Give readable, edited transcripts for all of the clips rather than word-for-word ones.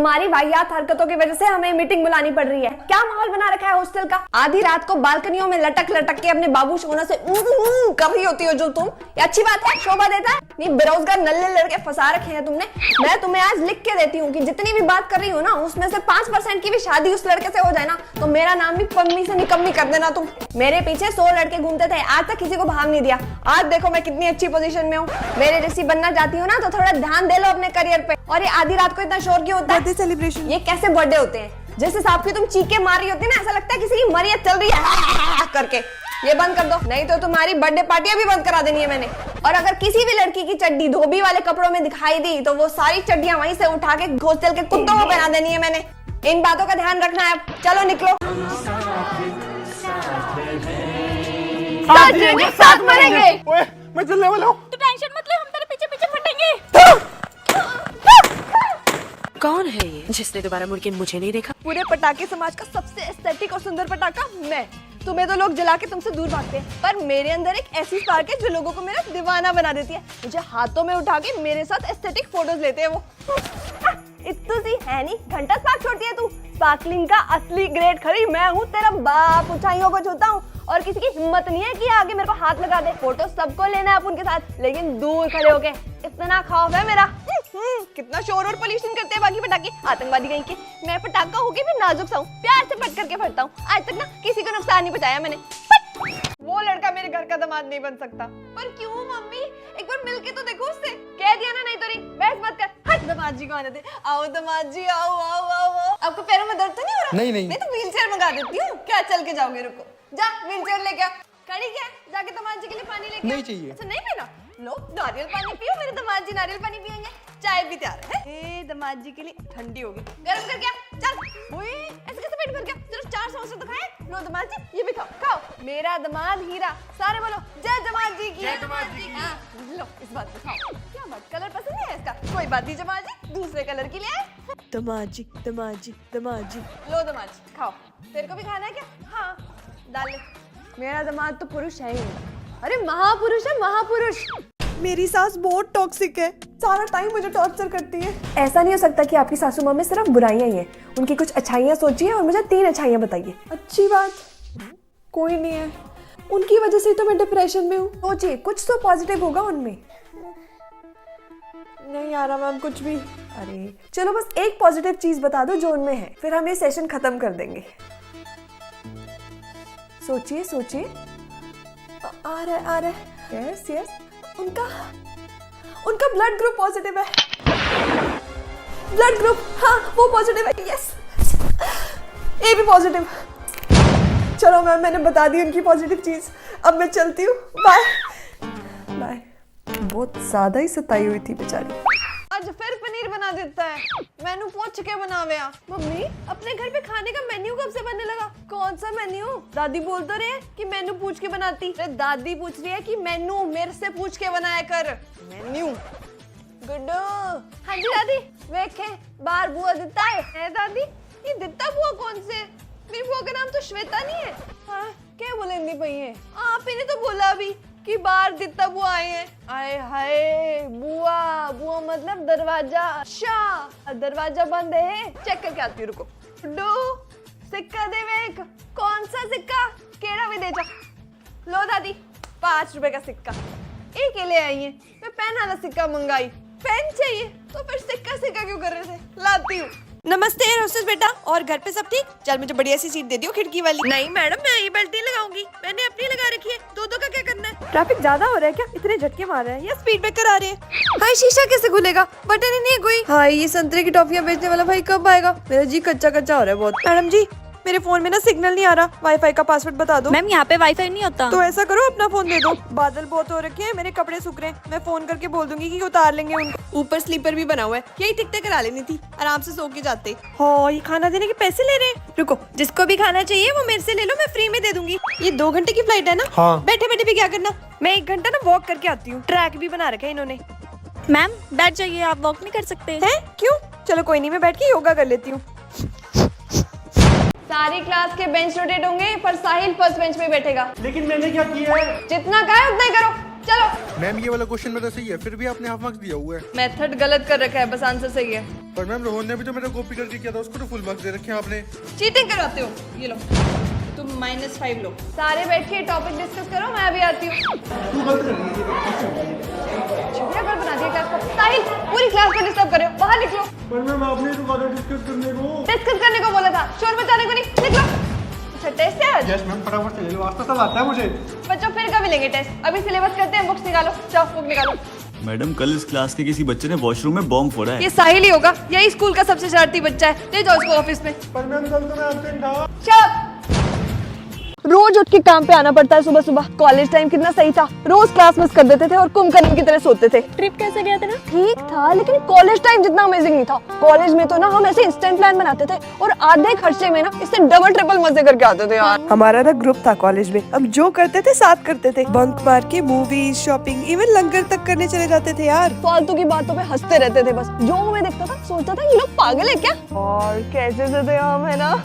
तुम्हारी वाहियात हरकतों की वजह से हमें मीटिंग बुलानी पड़ रही है। क्या माहौल बना रखा है हॉस्टल का। आधी रात को बालकनियों में लटक लटक के अपने बाबू सोना से कर रही होती हो जो तुम। ये अच्छी बात है? शोभा देता है? नहीं, बेरोजगार नल्ले लड़के फंसा रखे हैं तुमने। मैं तुम्हें आज लिख के देती हूँ कि जितनी भी बात कर रही हो ना, उसमें से 5% की भी शादी उस लड़के से हो जाए ना, तो मेरा नाम भी पम्मी से निकम्मी कर देना तुम। मेरे पीछे 100 लड़के घूमते थे, आज तक किसी को भाव नहीं दिया। आज देखो मैं कितनी अच्छी पोजीशन में हूँ। मेरे जैसी बनना चाहती हो ना, तो थोड़ा ध्यान दे लो अपने करियर पे। और ये आधी रात को इतना शोर क्यों होता है? Birthday celebration. ये कैसे बर्थडे होते हैं? जिस हिसाब की तुम चीखे मार रही होती है ना, ऐसा लगता है किसी की मरियत चल रही है करके। ये बंद कर दो, नहीं तो तुम्हारी बर्थडे पार्टियां भी बंद करा देनी है मैंने। और अगर किसी भी लड़की की चड्डी धोबी वाले कपड़ों में दिखाई दी, तो वो सारी चड्डियां वहीं से उठा के हॉस्टल के कुत्तों को पहना देनी है मैंने। इन बातों का ध्यान रखना है। अब चलो निकलो। साथ मरेंगे। ओए, मैं चलने वाला हूँ। तो टेंशन मत ले, हम तेरे पीछे पीछे फटेंगे। कौन है ये जिसने दोबारा मुड़ के मुझे नहीं देखा? पूरे पटाखे समाज का सबसे एस्थेटिक और सुंदर पटाखा मैं। तुम्हें तो लोग जला के तुमसे दूर भागते हैं, पर मेरे अंदर एक ऐसी स्पार्क है जो लोगों को मेरा दीवाना बना देती है। मुझे हाथों में उठा के मेरे साथ एस्थेटिक फोटोज लेते हैं वो। इतनी सी है नहीं, घंटा स्पार्क छोड़ती है तू। स्पार्कलिंग का असली ग्रेड खड़ी मैं हूँ। तेरा बाप ऊंचाइयों को छूता हूँ और किसी की हिम्मत नहीं है कि आगे मेरे को हाथ लगा दे। फोटो सबको लेना है उनके साथ, लेकिन दूर खड़े होके। इतना खौफ है मेरा। कितना शोर और पोल्यूशन करते हैं बाकी पटाखे, आतंकवादी कहीं के। मैं पटाखा होके भी नाजुक सा हूँ, प्यार से पट करके फटता हूँ। आज तक ना किसी को नुकसान नहीं पहुंचाया मैंने। वो लड़का मेरे घर का दामाद नहीं बन सकता। पर क्यों मम्मी? एक बार मिलके तो देखो उससे। कह दिया ना, नहीं तो नहीं। बहस मत कर। हट, दामाद जी को आने दे। आओ दामाद जी, आओ आओ आओ आओ। आपको पैरों में दर्द तो नहीं हो रहा? नहीं। मैं तो व्हीलचेयर मंगा देती हूँ। क्या चल के जाओगे? रुको, जा व्हीलचेयर लेके आ। कड़ी क्या? जाके दामाद जी के लिए पानी लेके। नहीं चाहिए। अच्छा नहीं पीना? लो नारियल पानी पियो। मेरे दामाद जी नारियल पानी पियेंगे। चाय भी तैयार है। ए दामाद जी के लिए ठंडी होगी, गरम कर क्या? चल। ओए, ऐसे कैसे पेट भर गया? चलो 4 समोसे तो खाए। लो दामाद जी, ये भी खाओ खाओ। मेरा दामाद हीरा। सारे बोलो जय दामाद जी की। जय दामाद जी की। हाँ, लो इस बात को खाओ। क्या बात, कलर पसंद है इसका? कोई बात नहीं दामाद जी, दूसरे कलर की ले आए। दामाद जी, दामाद जी, दामाद जी। लो दामाद जी खाओ। तेरे को भी खाना है क्या? हाँ डाल ले। मेरा दामाद तो पुरुष है ही। अरे महापुरुष है, महापुरुष। मेरी सास बहुत टॉक्सिक है, सारा टाइम मुझे टॉर्चर करती है। ऐसा नहीं हो सकता कि आपकी सासू माँ में सिर्फ बुराइयां ही हैं। उनकी कुछ अच्छाइयाँ सोचिए और मुझे 3 अच्छाइयाँ बताइए। अच्छी बात कोई नहीं है, उनकी वजह से तो मैं डिप्रेशन में हूँ। सोचिए, कुछ तो पॉजिटिव होगा उनमें। नहीं आ रहा मैम कुछ भी। अरे चलो बस एक पॉजिटिव चीज बता दो जो उनमें है, फिर हम ये सेशन खत्म कर देंगे। सोचिए सोचिए। आ रहा है। Yes yes. उनका ब्लड ग्रुप पॉजिटिव है। ब्लड ग्रुप, हाँ वो पॉजिटिव है। यस, ए भी पॉजिटिव। चलो मैम, मैंने बता दी उनकी पॉजिटिव चीज। अब मैं चलती हूँ, बाय बाय। बहुत ज्यादा ही सताई हुई थी बेचारी। आज फिर पनीर बना देता है। मेनू पूछ के बनावे। मम्मी, अपने घर पे खाने का मेन्यू कब से बनने लगा? कौन सा मेन्यू? दादी बोल तो रहे हैं कि मेन्यू पूछ के बनाती। अरे दादी पूछ रही है कि मेन्यू मेरे से पूछ के बनाया कर। मेन्यू। गुड्डू। हाँ जी दादी। देखे बाहर बुआ दित्ता है दादी। ये दित्ता बुआ कौन से? मेरी बुआ का नाम तो श्वेता नहीं है। हाँ, क्या बोलेंदी पई है? आप ही ने तो बोला अभी कि बाहर दित्ता बुआ आए हैं। आए हाय, बुआ बुआ मतलब दरवाजा। अच्छा, दरवाजा बंद है। चेक करके आती हूँ, रुको। गुड्डू, सिक्का दे वेख। कौन सा सिक्का? केड़ा भी दे जा। लो दादी, 5 रुपए का सिक्का। एक ले आई है। मैं पेन वाला सिक्का मंगाई। पेन चाहिए तो फिर सिक्का सिक्का क्यों कर रहे थे? लाती हूँ। नमस्ते रोस्टेस बेटा, और घर पे सब ठीक? चल मुझे बढ़िया सी सीट दे दियो, खिड़की वाली। नहीं मैडम, मैं ये बेल्ट नहीं लगाऊंगी। मैंने अपनी लगा रखी है। दो का क्या करना है? ट्रैफिक ज्यादा हो रहा है क्या? इतने झटके मार रहे हैं या स्पीड ब्रेकर आ रहे हैं? हाय, शीशा कैसे खुलेगा? बटन ही नहीं है कोई। हाय, ये संतरे की टॉफियां बेचने वाला भाई कब आएगा? मेरा जी कच्चा कच्चा हो रहा है बहुत। मैडम जी, मेरे फोन में ना सिग्नल नहीं आ रहा, वाईफाई का पासवर्ड बता दो। मैम यहाँ पे वाईफाई नहीं होता। तो ऐसा करो, अपना फोन दे दो। बादल बहुत हो रखे हैं, मेरे कपड़े सूख रहे हैं। मैं फोन करके बोल दूंगी कि उतार लेंगे उनको। ऊपर स्लीपर भी बना हुआ है, यही टिकटें करा लेनी थी, आराम से सो के जाते। हाँ, ये खाना देने के पैसे ले रहे हैं। रुको, जिसको भी खाना चाहिए वो मेरे से ले लो, मैं फ्री में दे दूंगी। ये 2 घंटे की फ्लाइट है ना? हाँ। बैठे बैठे भी क्या करना? मैं 1 घंटा ना वॉक करके आती हूँ। ट्रैक भी बना रखा है इन्होंने। मैम बैठ जाइए, आप वॉक नहीं कर सकते हैं? क्यों? चलो कोई नहीं, मैं बैठ के योगा कर लेती हूँ। सारी क्लास के बेंच रोटेट होंगे, पर साहिल फर्स्ट बेंच पे बैठेगा। लेकिन मैंने क्या किया है? जितना कहा है उतना ही करो। चलो। मैम ये वाला क्वेश्चन मेरा सही है, फिर भी आपने हाफ मार्क्स दिया हुआ है। मेथड गलत कर रखा है, बस आंसर सही है। पर मैम रोहन ने भी तो मेरा कॉपी करके किया था, उसको तो फुल मार्क्स दे रखे हैं आपने। चीटिंग करवाते हो। ये लो, तुम -5 लो। सारे बैठ के टॉपिक डिस्कस करो, मैं अभी आती हूँ। छुट्टियां कर बना दिया क्लास को। साहिल, पूरी क्लास को डिस्टर्ब कर रहे हो, बाहर निकलो। पर मैम आपने तो कहा डिस्कस करने को। डिस्कस करने को बोला था, शोर मचाने को नहीं। निकलो। अच्छा टेस्ट है आज? यस मैम, फटाफट से ले लो, आज तो सब आता है मुझे। बच्चों फिर कभी लेंगे टेस्ट, अभी सिलेबस करते हैं। बुक्स निकालो, जाओ बुक निकालो। मैडम कल इस क्लास के किसी बच्चे ने वॉशरूम में बॉम्ब फोड़ा है। ये साहिल ही होगा, यही स्कूल का सबसे शरारती बच्चा है। ले जाओ इसको ऑफिस में। पर मैम कल तो मैं एब्सेंट था। चुप। रोज उठ के काम पे आना पड़ता है सुबह सुबह। कॉलेज टाइम कितना सही था, रोज क्लास मिस कर देते थे और कुंभकर्ण की तरह सोते थे। ट्रिप कैसे गया था ना? ठीक था, लेकिन कॉलेज टाइम जितना अमेजिंग नहीं था। कॉलेज में तो ना हम ऐसे इंस्टेंट प्लान बनाते थे और आधे खर्चे में ना इससे डबल ट्रिपल मजे करके आते थे यार। हमारा ना ग्रुप था कॉलेज में, हम जो करते थे साथ करते थे। बंक मार के मूवीज, शॉपिंग, इवन लंगर तक करने चले जाते थे यार। फालतू की बातों पे हंसते रहते थे बस। जो हमें दिखता था सोचता था ये लोग पागल है क्या। और कैसे से थे हम, है ना।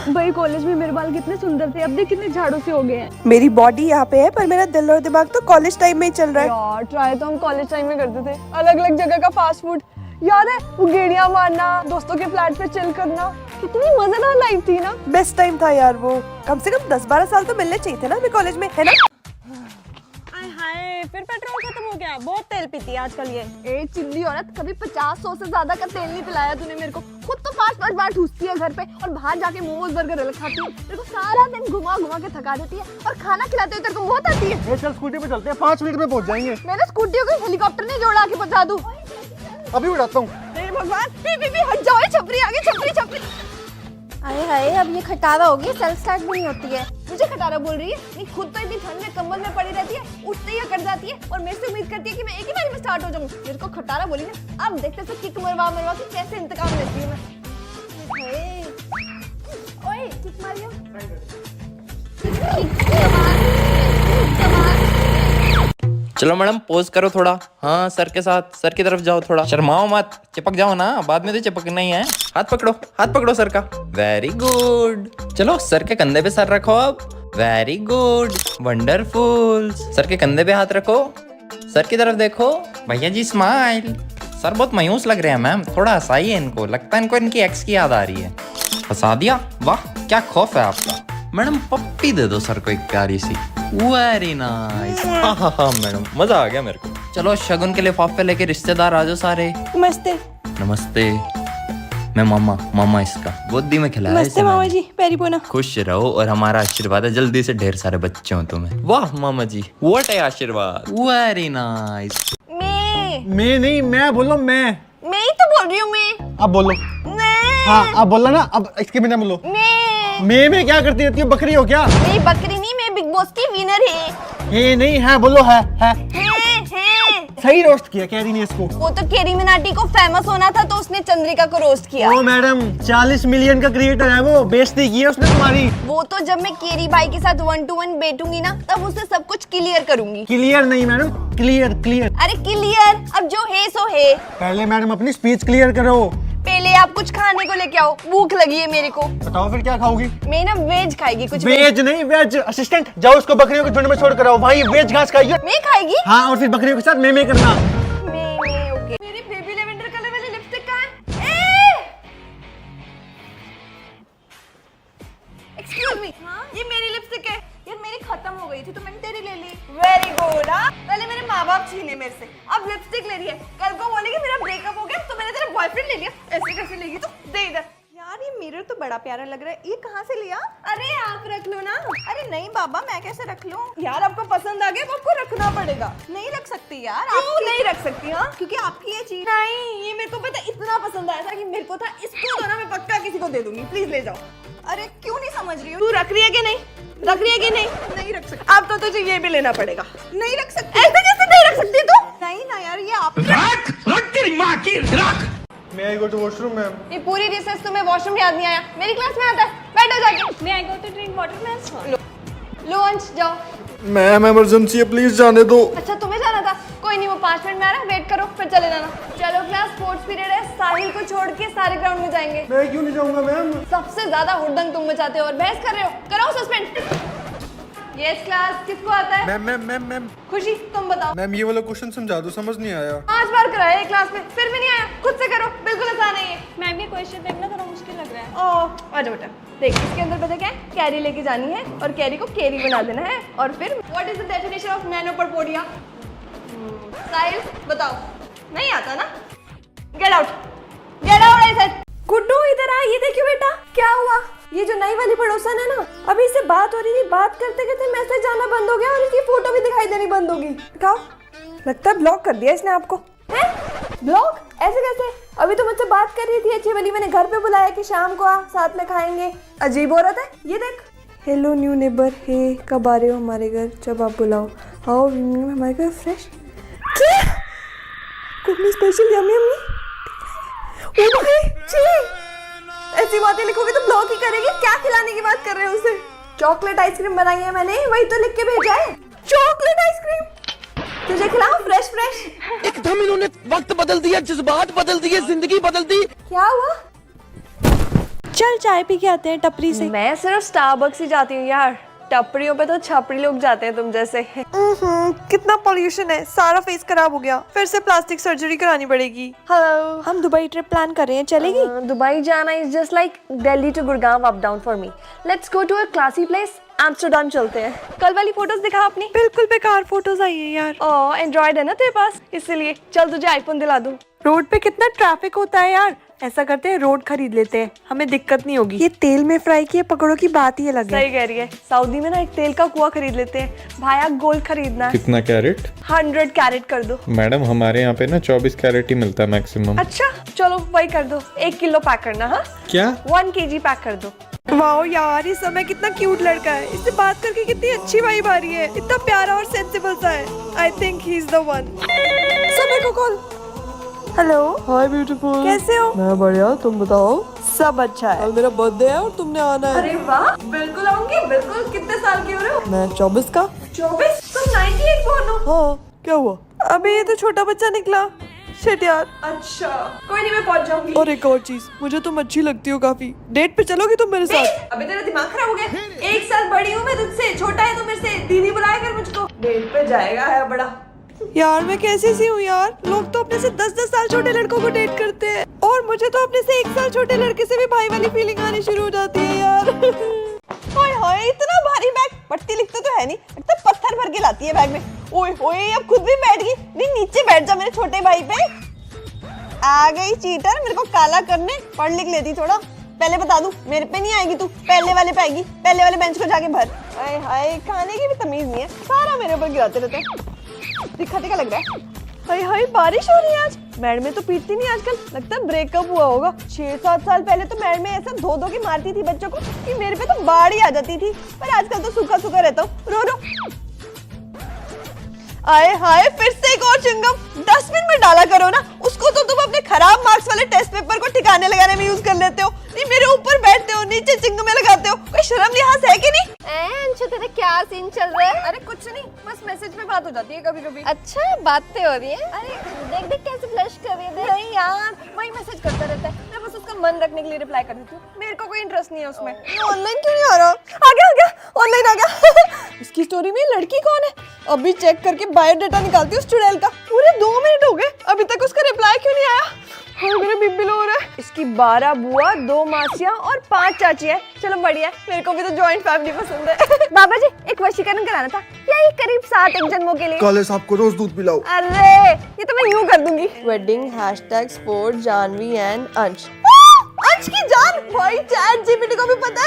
भाई कॉलेज में मेरे बाल कितने सुंदर थे, अब देख कितने झाड़ों से हो गए हैं। मेरी बॉडी यहाँ पे है पर मेरा दिल और दिमाग तो कॉलेज टाइम में ही चल रहा है। यार ट्राई तो हम कॉलेज टाइम में करते थे, अलग अलग जगह का फास्ट फूड। याद है वो गेड़ियां मारना, दोस्तों के फ्लैट पे चिल करना, कितनी मजेदार लाइफ थी ना। बेस्ट टाइम था यार वो। कम से कम 10-12 साल तो मिलने चाहिए थे ना हमें कॉलेज में, है ना। हाय फिर पेट्रोल खत्म हो गया। बहुत तेल पीती है आजकल ये। ए चिल्ली औरत, कभी 50-100 से ज्यादा का तेल नहीं पिलाया तूने मेरे को। खुद तो 5-5 बार ठूसती है घर पे और बाहर जाके मोमोज बर्गर अलग खाती है। तेरे को सारा दिन घुमा घुमा के थका देती है और खाना खिलाते हुए तेरे को बहुत आती है। चल स्कूटी पे चलते हैं, 5 मिनट में पहुंच जाएंगे। मैंने स्कूटी को हेलीकॉप्टर नहीं जोड़ा के पहुंचा दूं। अभी उड़ाता हूँ। हे भगवान, पी हट जाओ। छपरी आगे, छपरी। अरे हाय, अब ये खटारा होगी, सेल्फ स्टार्ट भी नहीं होती है। मुझे खटारा बोल रही है? नहीं, खुद तो इतनी ठंड में कंबल में पड़ी रहती है, उठते ही अकड़ जाती है और मेरे से उम्मीद करती है कि मैं एक ही बार में स्टार्ट हो जाऊं। मेरे को खटारा बोली ना, अब देखते से किक मरवा के कैसे इंतकाम लेती हूं मैं। ओए किक मारियो। चलो मैडम पोज करो थोड़ा। हाँ सर के साथ, सर की तरफ जाओ, थोड़ा शर्माओ मत, चिपक जाओ ना, बाद में तो चिपकना ही है। हाथ पकड़ो सर का। Very good. चलो सर के कंधे पे सर रखो अब। Very good, wonderful. सर के कंधे पे हाथ रखो, सर की तरफ देखो। भैया जी स्माइल। सर बहुत मायूस लग रहे हैं मैम, थोड़ा हंसाइए इनको, लगता है इनको इनकी एक्स की याद आ रही है। हंसा दिया, वाह क्या खौफ है आपका। मैडम पप्पी दे दो सर को एक प्यारी सी। Very nice. हाँ मैडम, मजा आ गया मेरे को। चलो शगुन के लिफाफे लेके रिश्तेदार आ जाओ सारे। नमस्ते। नमस्ते। मैं मामा इसका गोदी में खिलाया। नमस्ते मामा जी, पैरी पोना। खुश रहो और हमारा आशीर्वाद है जल्दी से ढेर सारे बच्चे हो तुम्हें। वाह मामा जी, व्हाट है आशीर्वाद। Very nice. मैं नहीं, मैं बोलो। मैं ही तो बोल रही हूँ। मैं अब बोलो। हाँ अब बोला ना, अब इसके बिना बोलो। मैं क्या करती रहती हो, बकरी हो क्या? नहीं बकरी नहीं, मैं बिग बॉस की विनर है। नहीं है, बोलो है। सही रोस्ट किया कैरी ने इसको। वो तो केरी मिनाटी को फेमस होना था तो उसने चंद्रिका को रोस्ट किया। ओ मैडम, 40 मिलियन का क्रिएटर है वो, बेइज्जती की है उसने तुम्हारी। वो तो जब मैं केरी भाई के साथ 1-to-1 बैठूंगी ना, तब उससे सब कुछ क्लियर करूंगी। क्लियर नहीं मैडम, क्लियर। अरे क्लियर, अब जो है सो है। पहले मैडम अपनी स्पीच क्लियर करो। पहले आप कुछ खाने को लेके आओ, भूख लगी है मेरे को। बताओ फिर क्या खाओगी? मैं ना वेज खाएगी कुछ। वेज नहीं, वेज। असिस्टेंट जाओ उसको बकरियों के झुंड में छोड़ कर आओ, भाई वेज घास खाइए। मैं खाएगी? हाँ, और फिर बकरियों के साथ मैं करना। मैं ओके। मेरी बेबी लेवेंडर कलर वाली लिपस्टिक कहाँ है? एक्सक्यूज मी, ये मेरी लिपस्टिक है। यार मेरी खत्म हो गई थी तो मैंने तेरी ले ली। Very good. पहले मेरे माँ बाप छीने मेरे से, अब लिपस्टिक ले रही है। कल को बोलेगी मेरा ब्रेकअप हो गया तो मैंने तेरा बॉयफ्रेंड ले लिया। ऐसे कैसे लेगी तू? दे इधर। यार ये मिरर तो बड़ा प्यारा लग रहा है, ये कहाँ से लिया? अरे आप रख लो ना। अरे नहीं बाबा, मैं कैसे रख लूं? यार आपको पसंद आ गया तो आपको रखना पड़ेगा। नहीं रख सकती यार। क्यों नहीं रख सकती? हाँ क्योंकि आपकी ये चीज। नहीं, ये मेरे को पता इतना पसंद आया था कि मेरे को था, इसको तो ना मैं पक्का किसी को दे दूंगी। प्लीज ले जाओ। अरे क्यों नहीं समझ रही हो? तू रख रही है कि नहीं? रख रही है कि नहीं? नहीं रख सकती। अब तो तुझे ये भी लेना पड़ेगा। नहीं रख सकती। ऐसे कैसे नहीं रख सकती तू? नहीं ना यार, ये आप। May I go to washroom, ma'am? ये पूरी रिसर्च तुम्हें वॉशरूम याद नहीं आया? मेरी क्लास में आता है, बैठो जाके। मैं I go to drink water ma'am. लो अंश जाओ। मैम इमरजेंसी है, प्लीज जाने दो। अच्छा तुम्हें जाना था? कोई नहीं, वो 5 मिनट में आ रहा है, वेट करो फिर चले जाना। चलो क्लास, स्पोर्ट्स पीरियड है। साहिल को छोड़ के सारे ग्राउंड में जाएंगे। मैं क्यों नहीं जाऊंगा मैम? सबसे ज्यादा हुड़दंग तुम मचाते हो और बहस कर रहे हो। कराओ सस्पेंड। यस क्लास, किसको आता है? मैम खुशी, तुम बताओ। मैम ये वाला क्वेश्चन समझा दो, समझ नहीं आया। 5 बार कराया है क्लास में, फिर भी नहीं आया। खुद से करो, बिल्कुल आसान है ये। मैम ये क्वेश्चन देखना थोड़ा मुश्किल लग रहा है। ओह, आजा बेटा। देख, इसके अंदर पता क्या है? कैरी लेके जानी है और कैरी को कैरी बना देना है। और फिर what is the definition of nanopodia? Sahil बताओ। नहीं आता ना? Get out, get out I said. Guddu इधर आ, ये देखियो बेटा क्या हुआ। ये जो नई वाली पड़ोसन है ना, अभी इससे बात हो रही थी, बात करते करते मैसेज आना बंद हो गया और इसकी फोटो भी दिखाई देनी बंद होगी। दिखाओ, लगता है ब्लॉक कर दिया इसने आपको। हैं? ब्लॉक? ऐसे कैसे? अभी तो मुझसे बात कर रही थी अच्छी वाली, मैंने घर पे बुलाया कि शाम को आ, साथ में खाएंगे। अजीब औरत है ये, देख। हेलो न्यू नेबर, हे कब आ रहे हो हमारे घर? जब आप बुलाओ। आओ हमारे घर फ्रेश। क्या? कुछ स्पेशल यम्मी यम्मी। ओ भाई जी, ऐसी बातें लिखोगे तो ब्लॉक ही करेगी। क्या खिलाने की बात कर रहे हो उसे? चॉकलेट आइसक्रीम बनाई है मैंने, वही तो लिख के भेजा है। चॉकलेट आइसक्रीम तुझे खिलाऊं? Fresh fresh. एकदम इन्होंने वक्त बदल दिया, जज्बात बदल दिए, जिंदगी बदल दी। क्या हुआ? चल चाय पी के आते हैं टपरी से। मैं सिर्फ स्टारबक्स ही जाती हूँ यार, टपरियों पे तो छपरी लोग जाते हैं तुम जैसे। कितना पॉल्यूशन है, सारा फेस खराब हो गया, फिर से प्लास्टिक सर्जरी करानी पड़ेगी। हेलो, हम दुबई ट्रिप प्लान कर रहे हैं, चलेगी? दुबई जाना is just like Delhi to Gurgaon up down for me. Let's go to a classy place, Amsterdam चलते हैं। कल वाली फोटोज दिखा अपनी। बिल्कुल बेकार फोटोज आई है यार। ओह, एंड्रॉइड है ना तेरे पास, इसीलिए। चल तुझे आईफोन दिला दूं। रोड पे कितना ट्रैफिक होता है यार, ऐसा करते हैं रोड खरीद लेते हैं, हमें दिक्कत नहीं होगी। ये तेल में फ्राई किए पकौड़ों की बात ही अलग है। सही कह रही है। सऊदी में ना एक तेल का कुआं खरीद लेते हैं। भाया गोल्ड खरीदना है। कितना कैरेट? 100 कैरेट कर दो। मैडम हमारे यहाँ पे ना 24 कैरेट ही मिलता है मैक्सिमम। अच्छा चलो वही कर दो, 1 किलो पैक करना। हाँ क्या? 1 kg पैक कर दो। वाओ यार, इस समय कितना क्यूट लड़का है, इससे बात करके कितनी अच्छी वाइब आ रही है, इतना प्यारा और सेंसिबल सा है। I think he is the one. समय को कॉल। हेलो, हाय ब्यूटीफुल, कैसे हो? मैं बढ़िया, तुम बताओ। सब अच्छा है। कल मेरा बर्थडे है और तुमने आना है। अरे वाह, बिल्कुल आऊंगी, बिल्कुल। कितने साल की हो रहे हो? मैं 24 का। 24? तुम 98 बोर्न हो? हाँ, क्या हुआ? अबे ये तो छोटा बच्चा निकला। शिट यार। अच्छा कोई नहीं, मैं पहुंच जाऊंगी। और एक और चीज, मुझे तुम अच्छी लगती हो काफी। डेट पे चलोगी तुम मेरे साथ? अबे तेरा दिमाग खराब हो गया? 1 साल बड़ी हूँ मैं तुझसे, छोटा है तू मेरे से। दीदी बुलाया कर मुझको। डेट पे जाएगा है बड़ा। यार मैं कैसी सी हूँ यार, लोग तो अपने से 10-10 साल छोटे लड़कों को डेट करते हैं और मुझे तो अपने से 1 साल छोटे लड़के से भी भाई वाली फीलिंग आनी शुरू हो जाती है यार। ओए होए, इतना भारी बैग, पढ़ती लिखते तो है नहीं, लगता पत्थर भर के लाती है बैग में। ओए होए, अब खुद भी बैठ गई। नहीं नीचे बैठ जा मेरे छोटे भाई पे। आ गई चीटर, मेरे को काला करने। पढ़ लिख लेती थोड़ा। पहले बता दूं, मेरे पे नहीं आएगी तू, पहले वाले पे आएगी। पहले वाले बेंच को जाके भर। हाय हाय, खाने की भी तमीज नहीं है, सारा मेरे ऊपर गिराते रहते हैं। दिखा दिखा लग रहा है। हाय हाय, बारिश हो रही है आज। मैडम तो पीटती नहीं आजकल, लगता है ब्रेकअप हुआ होगा। 6-7 साल पहले तो मैडम ऐसा धो के मारती थी बच्चों को कि मेरे पे तो बाढ़ ही आ जाती थी, पर आजकल तो सूखा सूखा रहता हूँ। रो रो। आए हाय, फिर से एक और चिंगम। डस्टबिन में डाला करो ना उसको, तो तुम अपने खराब मार्क्स वाले टेस्ट पेपर को ठिकाने लगाने में यूज कर लेते हो। नहीं मेरे ऊपर बैठते हो, नीचे चिंगमे लगाते हो। कोई शर्म लिहाज है कि नहीं? अंशु तेरा क्या सीन चल रहा है? अरे कुछ नहीं, बस मैसेज पे बात हो जाती है कभी कभी। अच्छा बातें हो रही है। अरे देख देख कैसे फ्लश कर रही है, देख। नहीं यार, वही मैसेज करता रहता है, मैं बस उसका मन रखने के लिए रिप्लाई कर देती हूँ। मेरे को कोई इंटरेस्ट नहीं है उसमें। ऑनलाइन क्यों नहीं आ रहा? आ गया ऑनलाइन आ गया। इसकी स्टोरी में लड़की कौन है? अभी चेक करके बायोडाटा निकालती हूँ चुड़ैल का। पूरे 2 मिनट हो गए, अभी तक उसका रिप्लाई क्यों नहीं आया? हाँ, मेरा बीपी लो हो रहा है। इसकी 12 बुआ, 2 मासियाँ और 5 चाची है। चलो बढ़िया है, मेरे को भी तो जॉइंट फैमिली पसंद है। बाबा जी, एक वशीकरण कराना था, क्या ये करीब 7 एक जन्मों के लिए? काले साहब को रोज दूध पिलाओ। अरे ये तो मैं यूं कर दूंगी। वेडिंग #sport जानवी एंड अंश। अंश की जान भाई, चैट जीपीटी को भी पता